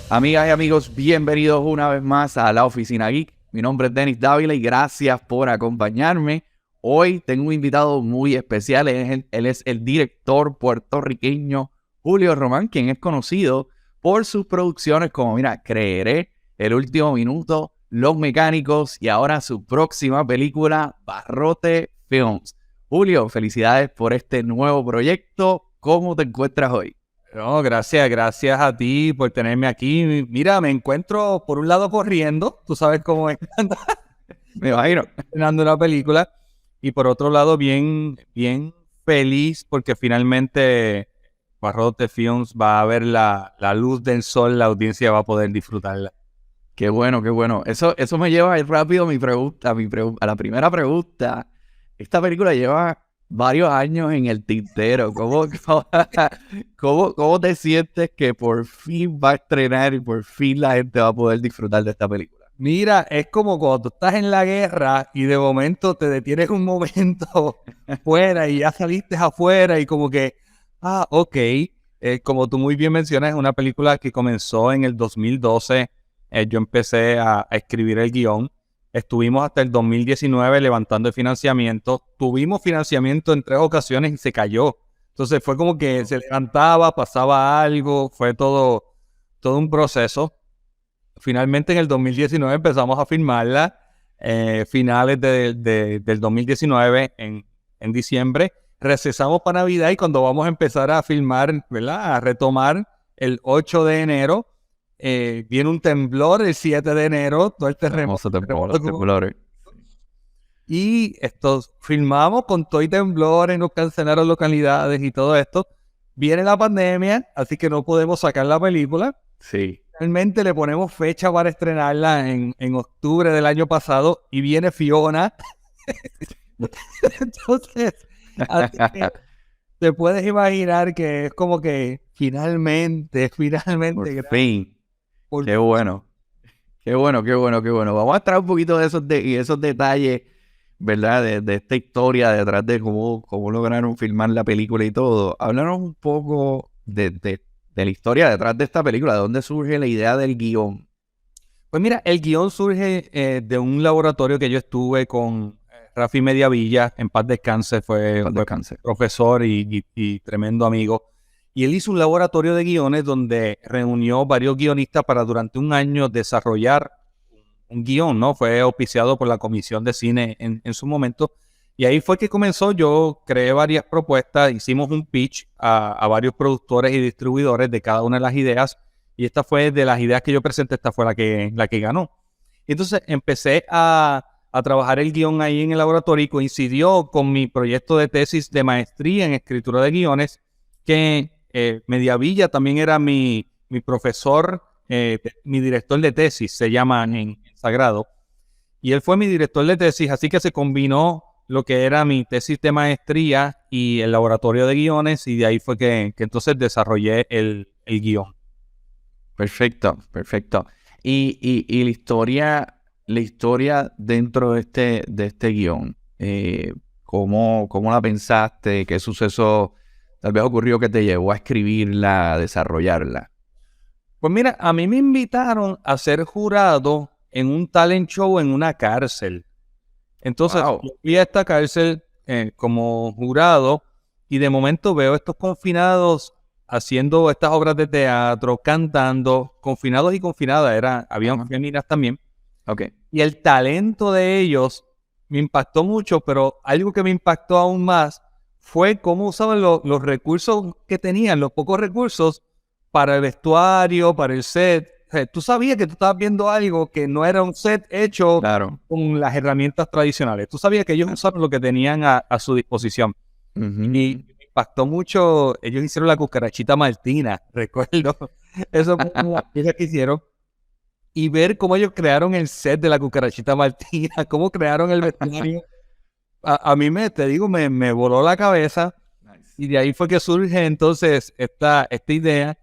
Amigas y amigos, bienvenidos una vez más a la Oficina Geek. Mi nombre es Denis Dávila y gracias por acompañarme. Hoy tengo un invitado muy especial. Él es el director puertorriqueño Julio Román, quien es conocido por sus producciones como, Creeré, El Último Minuto, Los Mecánicos y ahora su próxima película, Barrote Films. Julio, felicidades por este nuevo proyecto. ¿Cómo te encuentras hoy? No, gracias a ti por tenerme aquí. Mira, me encuentro por un lado corriendo, tú sabes cómo es, Me imagino. estrenando una película, y por otro lado bien feliz porque finalmente Barrote Films va a ver la luz del sol, la audiencia va a poder disfrutarla. Qué bueno, qué bueno. Eso me lleva rápido a a la primera pregunta. Esta película lleva varios años en el tintero. ¿Cómo te sientes que por fin va a estrenar y por fin la gente va a poder disfrutar de esta película? Mira, es como cuando tú estás en la guerra y de momento te detienes un momento fuera y ya saliste afuera y como que, ok, como tú muy bien mencionas, es una película que comenzó en el 2012. Yo empecé a escribir el guión. Estuvimos hasta el 2019 levantando el financiamiento. Tuvimos financiamiento en 3 ocasiones y se cayó. Entonces fue como que se levantaba, pasaba algo, fue todo un proceso. Finalmente en el 2019 empezamos a filmarla, finales del 2019, en diciembre. Recesamos para Navidad y cuando vamos a empezar a filmar, ¿verdad? A retomar el 8 de enero, viene un temblor el 7 de enero, todo el terremoto. Temblores. Y filmamos con todo y temblores, nos cancelaron localidades y todo esto. Viene la pandemia, así que no podemos sacar la película. Sí. Realmente le ponemos fecha para estrenarla en octubre del año pasado y viene Fiona. Entonces, así que te puedes imaginar que es como que finalmente, Por gracias. fin. Qué bueno. Qué bueno, qué bueno, qué bueno. Vamos a entrar un poquito de esos detalles, ¿verdad? De esta historia detrás de cómo lograron filmar la película y todo. Háblanos un poco de la historia detrás de esta película, de dónde surge la idea del guión. Pues mira, el guión surge de un laboratorio que yo estuve con Rafi Mediavilla, en paz descanse, fue Descanse. profesor y tremendo amigo. Y él hizo un laboratorio de guiones donde reunió varios guionistas para durante un año desarrollar un guión, ¿no? Fue auspiciado por la Comisión de Cine en su momento. Y ahí fue que comenzó. Yo creé varias propuestas, hicimos un pitch a varios productores y distribuidores de cada una de las ideas. Y esta fue de las ideas que yo presenté, esta fue la que ganó. Y entonces empecé a trabajar el guión ahí en el laboratorio y coincidió con mi proyecto de tesis de maestría en escritura de guiones, que Mediavilla también era mi profesor, mi director de tesis, se llama en Sagrado. Y él fue mi director de tesis, así que se combinó lo que era mi tesis de maestría y el laboratorio de guiones, y de ahí fue que entonces desarrollé el guión. Perfecto, perfecto. Y la historia dentro de este guión, ¿cómo la pensaste? ¿Qué suceso tal vez ocurrió que te llevó a escribirla, a desarrollarla? Pues mira, a mí me invitaron a ser jurado en un talent show en una cárcel. Entonces, Wow. yo fui a esta cárcel como jurado y de momento veo estos confinados haciendo estas obras de teatro, cantando, confinados y confinadas, habían féminas también. Ok. Y el talento de ellos me impactó mucho, pero algo que me impactó aún más fue cómo usaban los recursos que tenían, los pocos recursos para el vestuario, para el set. O sea, tú sabías que tú estabas viendo algo que no era un set hecho Claro. con las herramientas tradicionales. Tú sabías que ellos usaron lo que tenían a su disposición. Ujú. Y me impactó mucho. Ellos hicieron la cucarachita Martina, recuerdo. Eso fue una pieza que hicieron. Y ver cómo ellos crearon el set de la cucarachita Martina, cómo crearon el vestuario. A mí me voló la cabeza. Nice. Y de ahí fue que surge entonces esta idea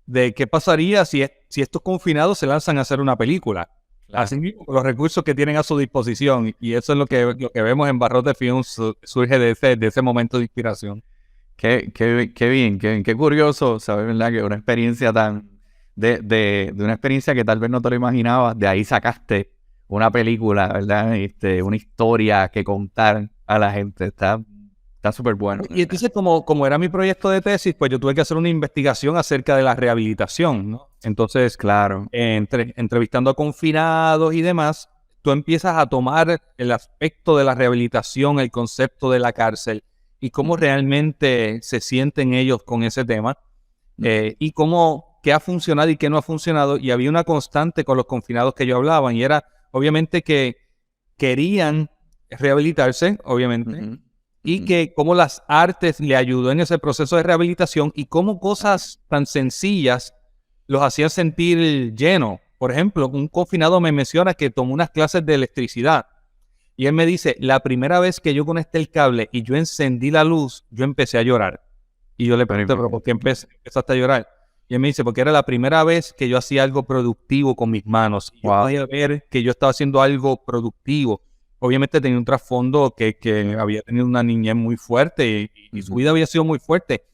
de qué pasaría si estos confinados se lanzan a hacer una película. Claro. Así mismo, con los recursos que tienen a su disposición. Y eso es lo que vemos en Barrote Films, surge de ese momento de inspiración. Qué bien, qué curioso saber, ¿verdad? Que una experiencia de una experiencia que tal vez no te lo imaginabas, de ahí sacaste una película, ¿verdad? Una historia que contar a la gente. Está súper bueno. Y entonces, como era mi proyecto de tesis, pues yo tuve que hacer una investigación acerca de la rehabilitación, ¿no? Entonces, Claro. entrevistando a confinados y demás, tú empiezas a tomar el aspecto de la rehabilitación, el concepto de la cárcel y cómo realmente se sienten ellos con ese tema y qué ha funcionado y qué no ha funcionado. Y había una constante con los confinados que yo hablaba y era, obviamente, que querían rehabilitarse, obviamente, y que cómo las artes le ayudó en ese proceso de rehabilitación y cómo cosas tan sencillas los hacían sentir llenos. Por ejemplo, un confinado me menciona que tomó unas clases de electricidad y él me dice, la primera vez que yo conecté el cable y yo encendí la luz, yo empecé a llorar. Y yo le pregunté, ¿pero por qué empezaste a llorar? Y él me dice, porque era la primera vez que yo hacía algo productivo con mis manos. Y yo podía ver que yo estaba haciendo algo productivo. Obviamente tenía un trasfondo que había tenido una niñez muy fuerte y su vida había sido muy fuerte.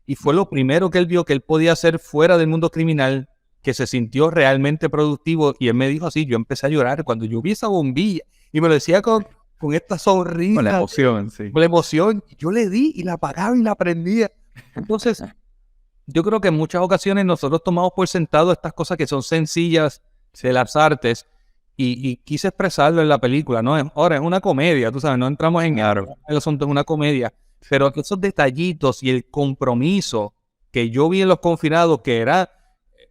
Y fue lo primero que él vio que él podía hacer fuera del mundo criminal, que se sintió realmente productivo. Y él me dijo así, yo empecé a llorar cuando yo vi esa bombilla. Y me lo decía con esta sonrisa. Con la emoción, sí. Con la emoción. Yo le di y la apagaba y la prendía. Entonces, yo creo que en muchas ocasiones nosotros tomamos por sentado estas cosas que son sencillas de las artes y quise expresarlo en la película, ¿no? Ahora es una comedia, tú sabes, no entramos en el asunto, es una comedia, pero esos detallitos y el compromiso que yo vi en los confinados, que era,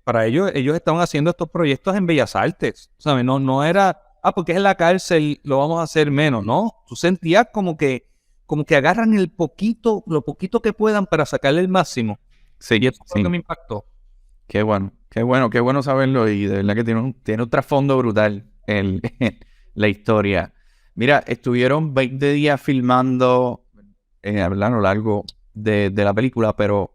para ellos estaban haciendo estos proyectos en Bellas Artes, ¿sabes? No era, porque es en la cárcel, lo vamos a hacer menos, ¿no? Tú sentías como que agarran lo poquito que puedan para sacarle el máximo. Sí, y eso fue lo que me impactó. Qué bueno saberlo y de verdad que tiene un trasfondo brutal la historia. Mira, estuvieron 20 días filmando a lo largo de la película, pero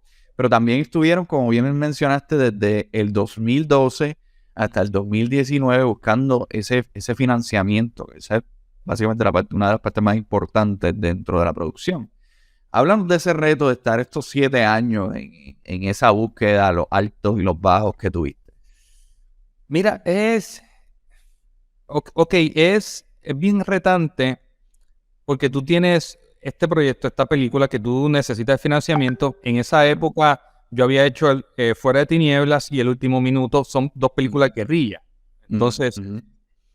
también estuvieron, como bien mencionaste, desde el 2012 hasta el 2019 buscando ese financiamiento. Esa es básicamente una de las partes más importantes dentro de la producción. Hablamos de ese reto de estar estos 7 años en esa búsqueda, los altos y los bajos que tuviste. Mira, es bien retante porque tú tienes este proyecto, esta película que tú necesitas financiamiento. En esa época yo había hecho Fuera de Tinieblas y El Último Minuto, son 2 películas guerrilla. Entonces,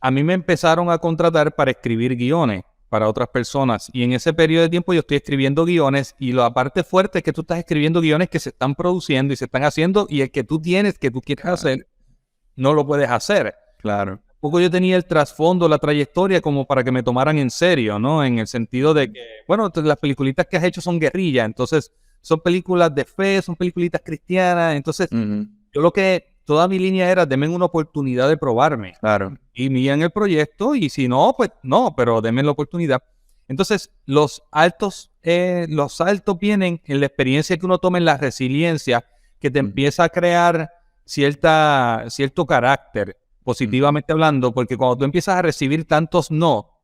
a mí me empezaron a contratar para escribir guiones para otras personas. Y en ese periodo de tiempo yo estoy escribiendo guiones y la parte fuerte es que tú estás escribiendo guiones que se están produciendo y se están haciendo y el que tú tienes, que tú quieres hacer, no lo puedes hacer. Claro. Poco yo tenía el trasfondo, la trayectoria como para que me tomaran en serio, ¿no? En el sentido de que, bueno, las peliculitas que has hecho son guerrilla, entonces son películas de fe, son peliculitas cristianas, entonces toda mi línea era, denme una oportunidad de probarme. Claro. Y miren el proyecto, y si no, pues no, pero denme la oportunidad. Entonces, los saltos vienen en la experiencia que uno toma, en la resiliencia, que te empieza a crear cierto carácter, positivamente hablando, porque cuando tú empiezas a recibir tantos no,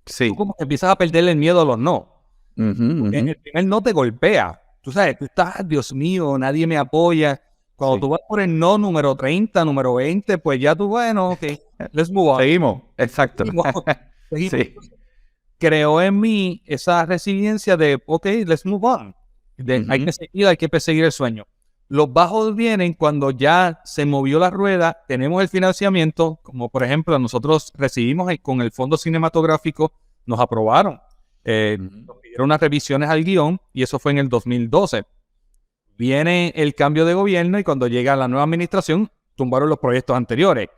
tú como que empiezas a perder el miedo a los no. El primer no te golpea. Tú sabes, tú estás, Dios mío, nadie me apoya. Cuando tú vas por el no número 30, número 20, pues ya tú, bueno, ok, let's move on. Seguimos, exacto. Seguimos. Sí. Creó en mí esa resiliencia de, ok, let's move on. Hay que perseguir el sueño. Los bajos vienen cuando ya se movió la rueda, tenemos el financiamiento, como por ejemplo nosotros recibimos con el Fondo Cinematográfico, nos aprobaron. Nos pidieron unas revisiones al guión y eso fue en el 2012. Viene el cambio de gobierno y cuando llega la nueva administración, tumbaron los proyectos anteriores.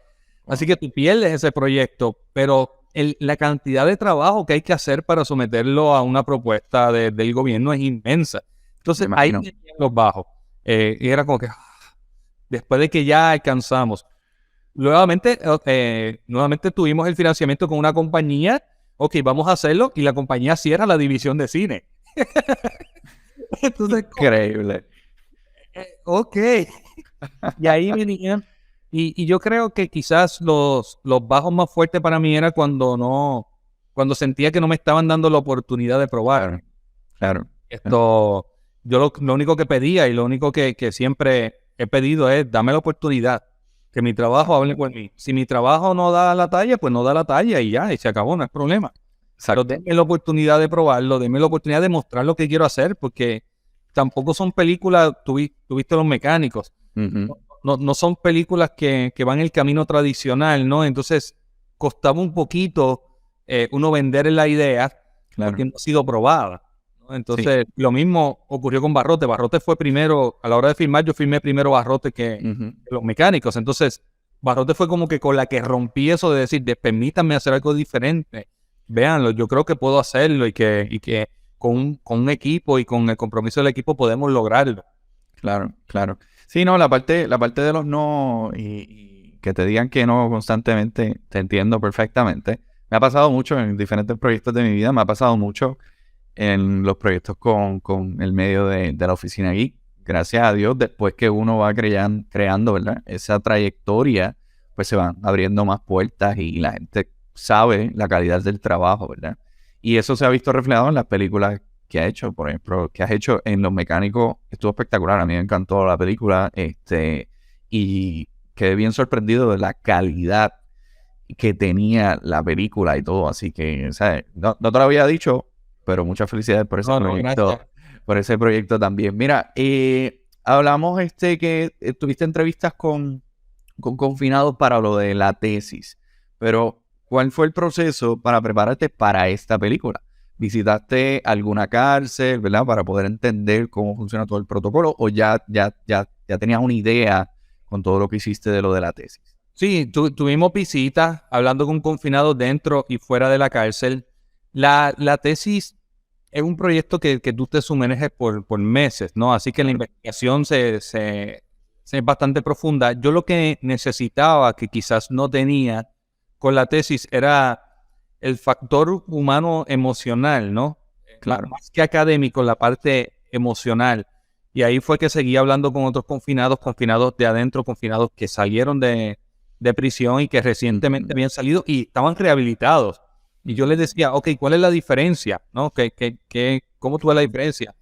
Así que tú pierdes ese proyecto, pero la cantidad de trabajo que hay que hacer para someterlo a una propuesta del gobierno es inmensa. Entonces, ahí venían los bajos. Y era como que, después de que ya alcanzamos, nuevamente tuvimos el financiamiento con una compañía. Ok, vamos a hacerlo, y la compañía cierra la división de cine. Entonces, increíble. Ok. Y ahí venían. Y yo creo que quizás los bajos más fuertes para mí era cuando sentía que no me estaban dando la oportunidad de probar. Claro. Yo lo único que pedía y lo único que siempre he pedido es, dame la oportunidad, que mi trabajo hable por mí. Si mi trabajo no da la talla, pues no da la talla y ya, y se acabó, no hay problema. Pero denme la oportunidad de probarlo, denme la oportunidad de mostrar lo que quiero hacer, porque tampoco son películas, tuviste Los Mecánicos, no son películas que van el camino tradicional, ¿no? Entonces, costaba un poquito uno vender la idea, porque no ha sido probada, ¿no? Entonces, lo mismo ocurrió con Barrote. Barrote fue primero, a la hora de filmar, yo filmé primero Barrote que Los Mecánicos. Entonces, Barrote fue como que con la que rompí eso de decir, permítanme hacer algo diferente. Véanlo, yo creo que puedo hacerlo y que con un equipo y con el compromiso del equipo podemos lograrlo. Claro. Sí, no, la parte de los no y que te digan que no constantemente, te entiendo perfectamente. Me ha pasado mucho en diferentes proyectos de mi vida, me ha pasado mucho en los proyectos con el medio de la Oficina Geek. Gracias a Dios, después que uno va creando, ¿verdad? Esa trayectoria, pues se van abriendo más puertas y la gente sabe la calidad del trabajo, ¿verdad? Y eso se ha visto reflejado en las películas que ha hecho, por ejemplo, que has hecho en Los Mecánicos. Estuvo espectacular, a mí me encantó la película, y quedé bien sorprendido de la calidad que tenía la película y todo, así que, ¿sabes? No te lo había dicho, pero muchas felicidades por ese proyecto, por ese proyecto también. Mira, hablamos que tuviste entrevistas con confinados para lo de la tesis, pero ¿cuál fue el proceso para prepararte para esta película? ¿Visitaste alguna cárcel, verdad, para poder entender cómo funciona todo el protocolo, o ya tenías una idea con todo lo que hiciste de lo de la tesis? Sí, tuvimos visitas hablando con confinados dentro y fuera de la cárcel. La tesis es un proyecto que tú te sumerges por meses, ¿no? Así que la investigación es bastante profunda. Yo lo que necesitaba, que quizás no tenía con la tesis, era el factor humano emocional, ¿no? Claro. Más que académico, la parte emocional. Y ahí fue que seguí hablando con otros confinados de adentro, confinados que salieron de prisión y que recientemente habían salido y estaban rehabilitados. Y yo les decía, ok, ¿cuál es la diferencia? ¿No? ¿Cómo tú ves la diferencia?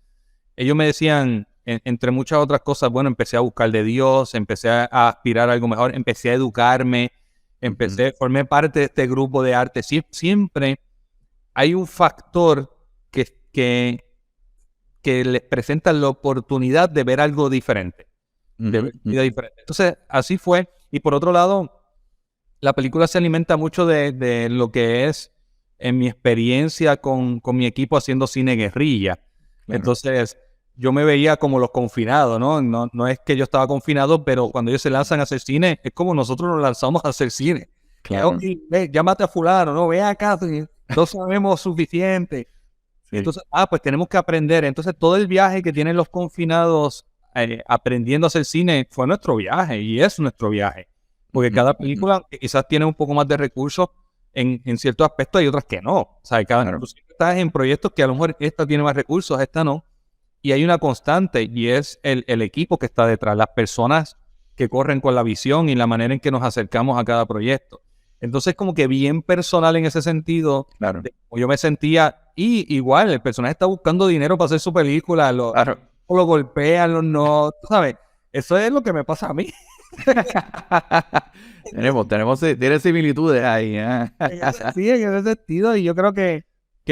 Ellos me decían, entre muchas otras cosas, bueno, empecé a buscar de Dios, empecé a aspirar a algo mejor, empecé a educarme, formé parte de este grupo de arte. Siempre hay un factor que les presenta la oportunidad de ver algo diferente. De ver vida diferente. Entonces, así fue. Y por otro lado, la película se alimenta mucho de lo que es en mi experiencia con mi equipo haciendo cine guerrilla. Claro. Entonces, yo me veía como los confinados, ¿no? No es que yo estaba confinado, pero cuando ellos se lanzan a hacer cine, es como nosotros nos lanzamos a hacer cine. Claro. Okay, llámate a fulano, ¿no? Ve acá, no sabemos suficiente. Sí. Entonces, pues tenemos que aprender. Entonces, todo el viaje que tienen los confinados aprendiendo a hacer cine fue nuestro viaje y es nuestro viaje. Porque cada película quizás tiene un poco más de recursos en ciertos aspectos y otras que no. O sea, tú estás en proyectos que a lo mejor esta tiene más recursos, esta no. Y hay una constante y es el equipo que está detrás, las personas que corren con la visión y la manera en que nos acercamos a cada proyecto. Entonces, como que bien personal en ese sentido, claro. Yo me sentía, y igual, el personaje está buscando dinero para hacer su película, lo golpean, no, tú sabes, eso es lo que me pasa a mí. Tiene similitudes ahí. Sí, en ese sentido, y yo creo que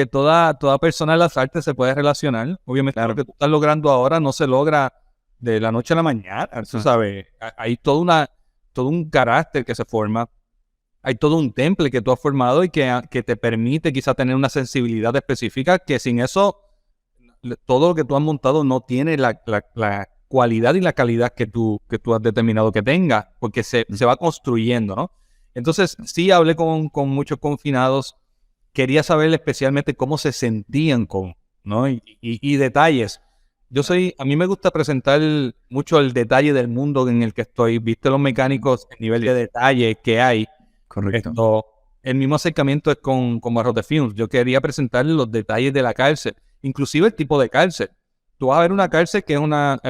toda persona en las artes se puede relacionar. Obviamente, claro. Lo que tú estás logrando ahora no se logra de la noche a la mañana, tú sabes, hay todo un carácter que se forma. Hay todo un temple que tú has formado y que te permite quizá tener una sensibilidad específica que sin eso, todo lo que tú has montado no tiene la cualidad y la calidad que tú has determinado que tenga, porque se va construyendo, ¿no? Entonces, sí hablé con muchos confinados, quería saber especialmente cómo se sentían ¿no? Y detalles. A mí me gusta presentar mucho el detalle del mundo en el que estoy. Viste Los Mecánicos, el nivel de detalle que hay. Correcto. El mismo acercamiento es con Barrote Films. Yo quería presentar los detalles de la cárcel, inclusive el tipo de cárcel. Tú vas a ver una cárcel que es una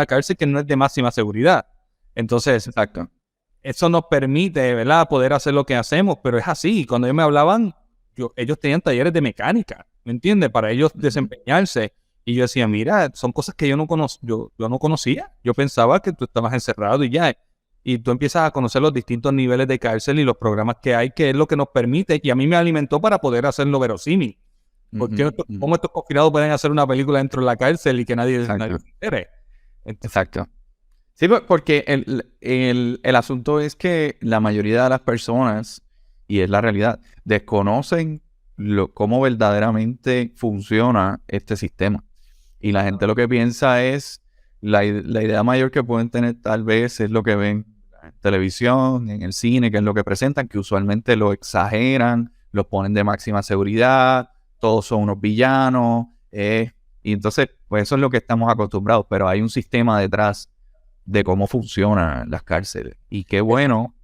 cárcel que no es de máxima seguridad. Entonces, exacto. Eso nos permite, ¿verdad?, poder hacer lo que hacemos, pero es así. Cuando ellos me hablaban, ellos tenían talleres de mecánica, ¿me entiendes? Para ellos desempeñarse Y yo decía, mira, son cosas que yo no conocía. Yo pensaba que tú estabas encerrado y ya. Y tú empiezas a conocer los distintos niveles de cárcel y los programas que hay, que es lo que nos permite. Y a mí me alimentó para poder hacerlo verosímil. Porque ¿cómo estos confinados pueden hacer una película dentro de la cárcel y que nadie se entere? Exacto. Sí, porque el asunto es que la mayoría de las personas, y es la realidad, desconocen cómo verdaderamente funciona este sistema. Y la gente lo que piensa es, la idea mayor que pueden tener tal vez es lo que ven en televisión, en el cine, que es lo que presentan, que usualmente lo exageran, los ponen de máxima seguridad, todos son unos villanos, y entonces, pues eso es lo que estamos acostumbrados, pero hay un sistema detrás de cómo funcionan las cárceles. Y qué bueno,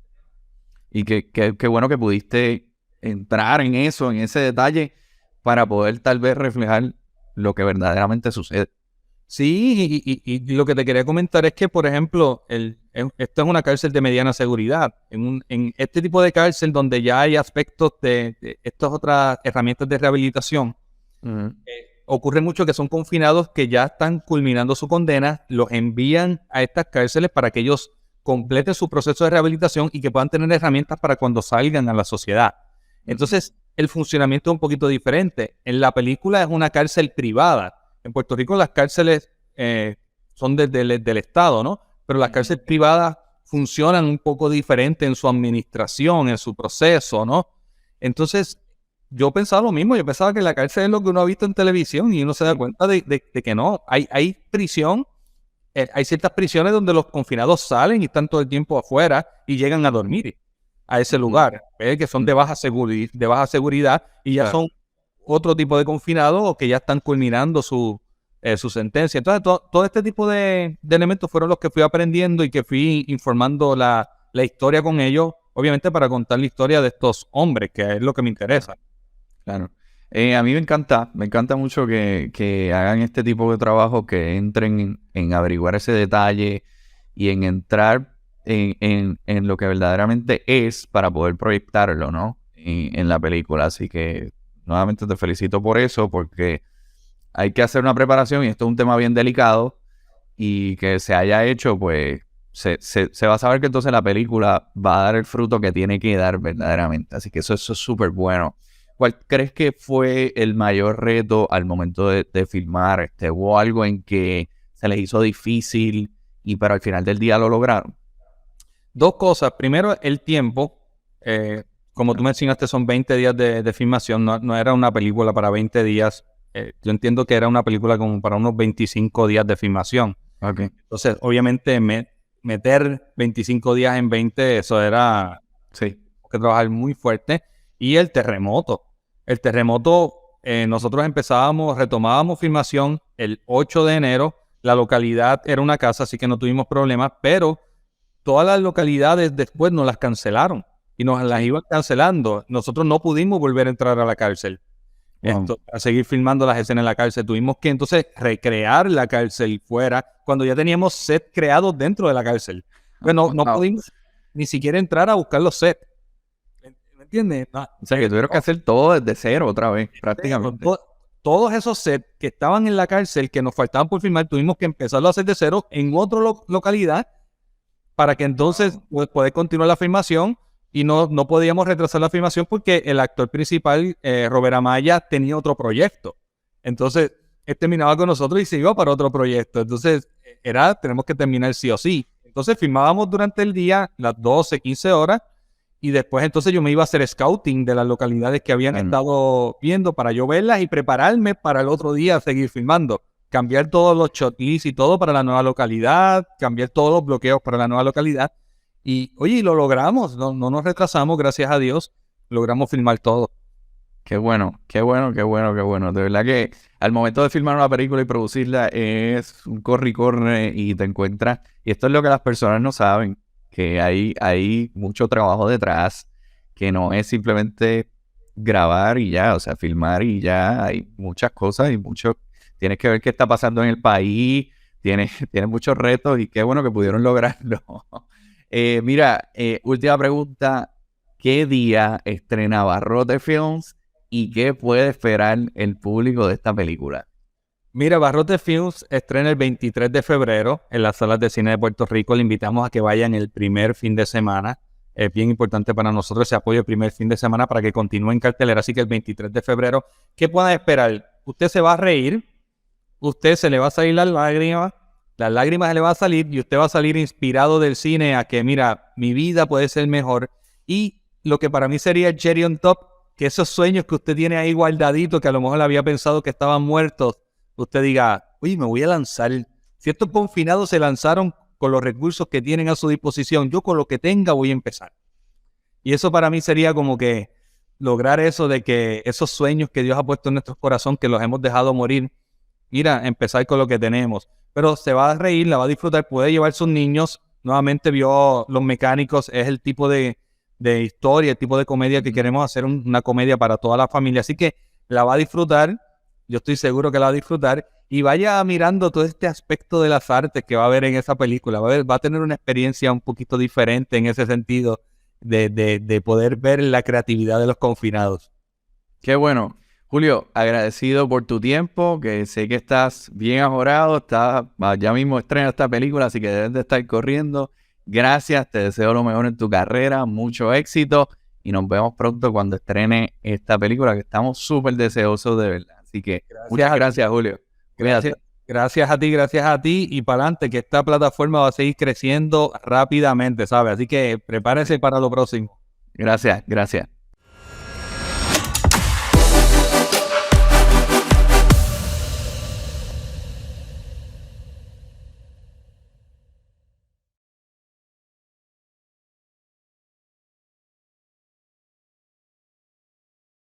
qué bueno que pudiste entrar en eso, en ese detalle, para poder tal vez reflejar lo que verdaderamente sucede. Sí, y lo que te quería comentar es que, por ejemplo, esto es una cárcel de mediana seguridad. En este tipo de cárcel donde ya hay aspectos de estas otras herramientas de rehabilitación, ocurre mucho que son confinados que ya están culminando su condena, los envían a estas cárceles para que ellos completen su proceso de rehabilitación y que puedan tener herramientas para cuando salgan a la sociedad. Entonces, el funcionamiento es un poquito diferente. En la película es una cárcel privada. En Puerto Rico las cárceles son del Estado, ¿no? Pero las cárceles privadas funcionan un poco diferente en su administración, en su proceso, ¿no? Entonces, yo pensaba lo mismo. Yo pensaba que la cárcel es lo que uno ha visto en televisión y uno se da cuenta de que no. Hay prisión, hay ciertas prisiones donde los confinados salen y están todo el tiempo afuera y llegan a dormir a ese lugar, que son de baja seguridad y ya son otro tipo de confinados o que ya están culminando su sentencia. Entonces, todo este tipo de elementos fueron los que fui aprendiendo y que fui informando la historia con ellos, obviamente para contar la historia de estos hombres, que es lo que me interesa. Claro. A mí me encanta mucho que hagan este tipo de trabajo, que entren en averiguar ese detalle y en entrar en lo que verdaderamente es para poder proyectarlo, ¿no? En la película. Así que nuevamente te felicito por eso, porque hay que hacer una preparación y esto es un tema bien delicado, y que se haya hecho, pues se va a saber que entonces la película va a dar el fruto que tiene que dar verdaderamente. Así que eso es súper bueno. ¿Cuál crees que fue el mayor reto al momento de filmar? ¿Hubo algo en que se les hizo difícil pero al final del día lo lograron? Dos cosas. Primero, el tiempo. Como tú mencionaste, son 20 días de filmación. No era una película para 20 días. Yo entiendo que era una película como para unos 25 días de filmación. Okay. Entonces, obviamente, meter 25 días en 20, eso era... Sí. Que trabajar muy fuerte. Y el terremoto. Nosotros retomábamos filmación el 8 de enero. La localidad era una casa, así que no tuvimos problemas, pero todas las localidades después nos las cancelaron y nos las iban cancelando. Nosotros no pudimos volver a entrar a la cárcel. Wow. A seguir filmando las escenas en la cárcel. Tuvimos que entonces recrear la cárcel fuera cuando ya teníamos set creados dentro de la cárcel. Bueno, no pudimos ni siquiera entrar a buscar los sets. ¿Me entiendes? No. O sea, que tuvieron que hacer todo desde cero otra vez, prácticamente. Todos esos sets que estaban en la cárcel, que nos faltaban por filmar, tuvimos que empezarlo a hacer de cero en otra localidad para que entonces poder continuar la filmación. Y no podíamos retrasar la filmación porque el actor principal, Robert Amaya, tenía otro proyecto. Entonces, él terminaba con nosotros y se iba para otro proyecto. Entonces, tenemos que terminar sí o sí. Entonces, filmábamos durante el día, las 12, 15 horas, y después entonces yo me iba a hacer scouting de las localidades que habían estado viendo para yo verlas y prepararme para el otro día seguir filmando. Cambiar todos los shot lists y todo para la nueva localidad, cambiar todos los bloqueos para la nueva localidad. Y, oye, lo logramos, no nos retrasamos, gracias a Dios, logramos filmar todo. Qué bueno. De verdad que al momento de filmar una película y producirla es un corre y corre y te encuentras. Y esto es lo que las personas no saben, que hay mucho trabajo detrás, que no es simplemente grabar y ya, o sea, filmar y ya. Hay muchas cosas y tienes que ver qué está pasando en el país, tienes muchos retos y qué bueno que pudieron lograrlo. Mira, última pregunta. ¿Qué día estrena Barrote Films y qué puede esperar el público de esta película? Mira, Barrote Films estrena el 23 de febrero en las salas de cine de Puerto Rico. Le invitamos a que vayan el primer fin de semana. Es bien importante para nosotros ese apoyo el primer fin de semana para que continúe en cartelera. Así que el 23 de febrero, ¿qué puedan esperar? Usted se va a reír, usted se le va a salir las lágrimas se le va a salir y usted va a salir inspirado del cine a que, mira, mi vida puede ser mejor. Y lo que para mí sería el cherry on top, que esos sueños que usted tiene ahí guardaditos, que a lo mejor había pensado que estaban muertos, usted diga, oye, me voy a lanzar. Si estos confinados se lanzaron con los recursos que tienen a su disposición, yo con lo que tenga voy a empezar. Y eso para mí sería como que lograr eso de que esos sueños que Dios ha puesto en nuestro corazón, que los hemos dejado morir, mira, empezar con lo que tenemos. Pero se va a reír, la va a disfrutar, puede llevar sus niños. Nuevamente vio Los Mecánicos, es el tipo de historia, el tipo de comedia que queremos hacer, una comedia para toda la familia. Así que la va a disfrutar. Yo estoy seguro que la va a disfrutar y vaya mirando todo este aspecto de las artes que va a ver en esa película. Va a tener una experiencia un poquito diferente en ese sentido de poder ver la creatividad de los confinados. Qué bueno. Julio, agradecido por tu tiempo, que sé que estás bien ajorado, ya mismo estrena esta película, así que debes de estar corriendo. Gracias, te deseo lo mejor en tu carrera, mucho éxito y nos vemos pronto cuando estrene esta película que estamos súper deseosos de verla. Así que muchas gracias, Julio. Gracias a ti y para adelante, que esta plataforma va a seguir creciendo rápidamente, ¿sabes? Así que prepárese para lo próximo. Gracias.